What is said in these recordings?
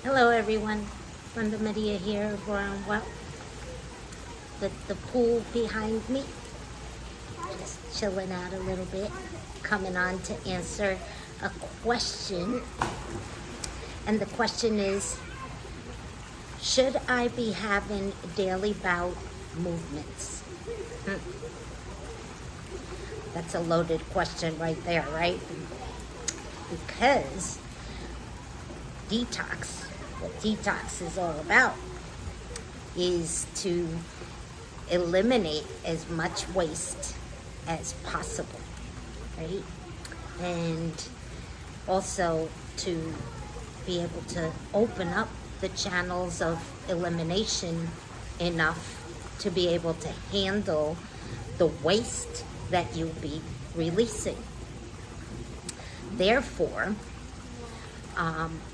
Hello everyone, Vanda here of rawandwell. The pool behind me, just chilling out a little bit, coming on to answer a question. And the question is, should I be having daily bowel movements? That's a loaded question right there, right? Because what detox is all about is to eliminate as much waste as possible, right? And also to be able to open up the channels of elimination enough to be able to handle the waste that you'll be releasing. Therefore,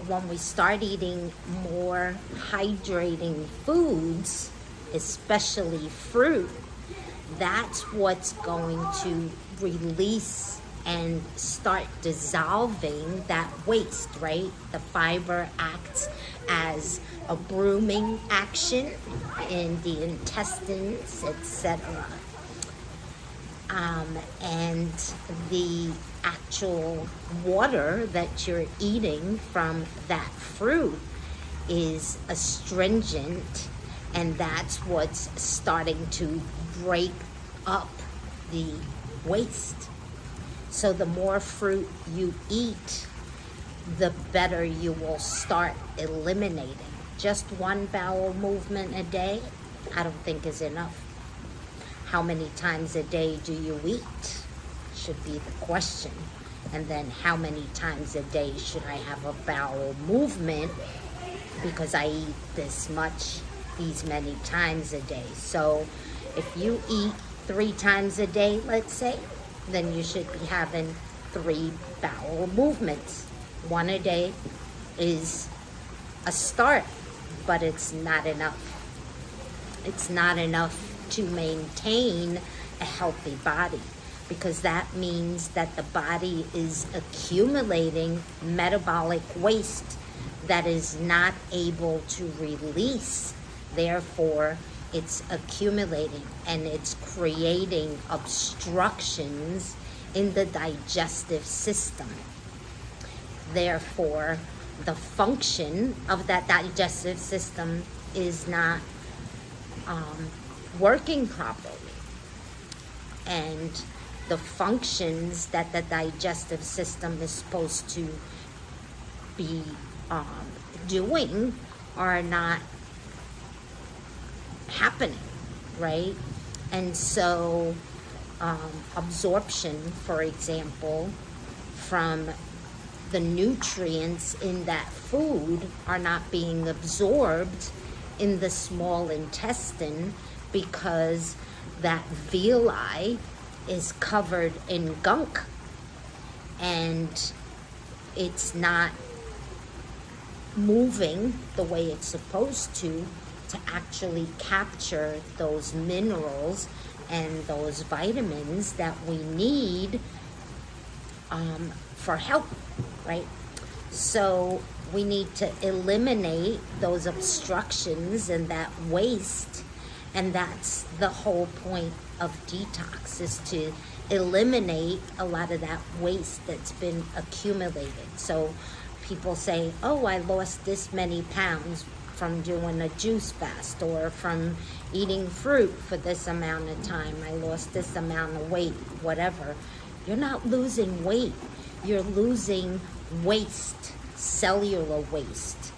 when we start eating more hydrating foods, especially fruit, that's what's going to release and start dissolving that waste, right? The fiber acts as a brooming action in the intestines, etc. And the actual water that you're eating from that fruit is astringent, and that's what's starting to break up the waste. So the more fruit you eat, the better you will start eliminating. Just one bowel movement a day, I don't think is enough. How many times a day do you eat should be the question. And then how many times a day should I have a bowel movement because I eat this much, these many times a day. So if you eat 3 times a day, let's say, then you should be having 3 bowel movements. 1 a day is a start, but it's not enough. It's not enough to maintain a healthy body, because that means that the body is accumulating metabolic waste that is not able to release. Therefore, it's accumulating and it's creating obstructions in the digestive system. Therefore, the function of that digestive system is not working properly. And the functions that the digestive system is supposed to be doing are not happening, right? And so absorption, for example, from the nutrients in that food are not being absorbed in the small intestine because that villi is covered in gunk and it's not moving the way it's supposed to actually capture those minerals and those vitamins that we need for health, right? So we need to eliminate those obstructions and that waste. And that's the whole point of detox, is to eliminate a lot of that waste that's been accumulated. So people say, oh, I lost this many pounds from doing a juice fast or from eating fruit for this amount of time. I lost this amount of weight, whatever. You're not losing weight. You're losing waste, cellular waste.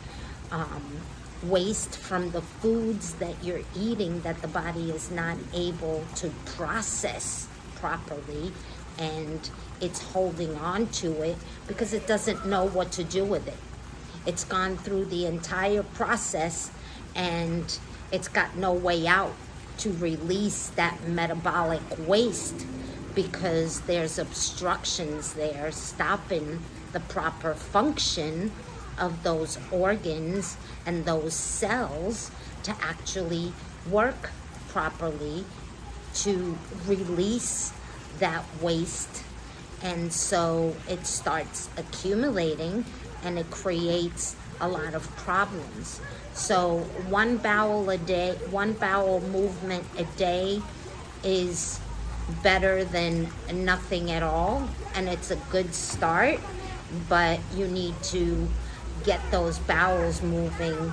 Waste from the foods that you're eating that the body is not able to process properly, and it's holding on to it because it doesn't know what to do with it. It's gone through the entire process and it's got no way out to release that metabolic waste because there's obstructions there stopping the proper function of those organs and those cells to actually work properly to release that waste. And so it starts accumulating and it creates a lot of problems. So one bowel movement a day is better than nothing at all, and it's a good start, but you need to get those bowels moving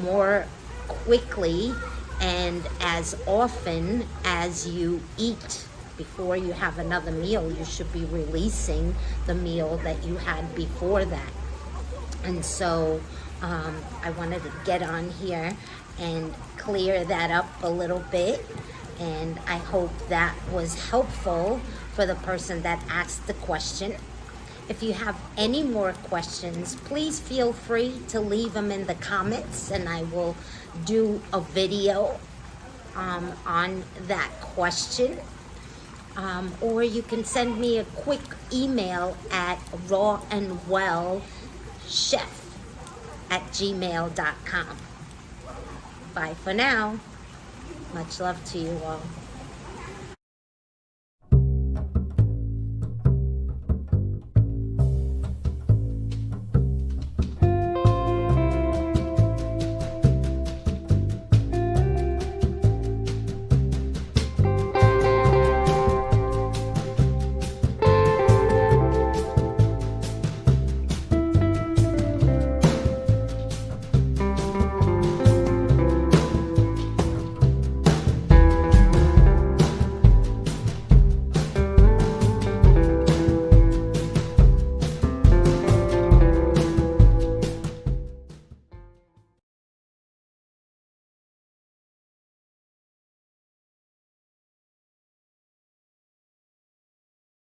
more quickly and as often as you eat. Before you have another meal, you should be releasing the meal that you had before that. And so I wanted to get on here and clear that up a little bit, and I hope that was helpful for the person that asked the question. If you have any more questions, please feel free to leave them in the comments, and I will do a video on that question. Or you can send me a quick email at rawandwellchef@gmail.com. Bye for now. Much love to you all.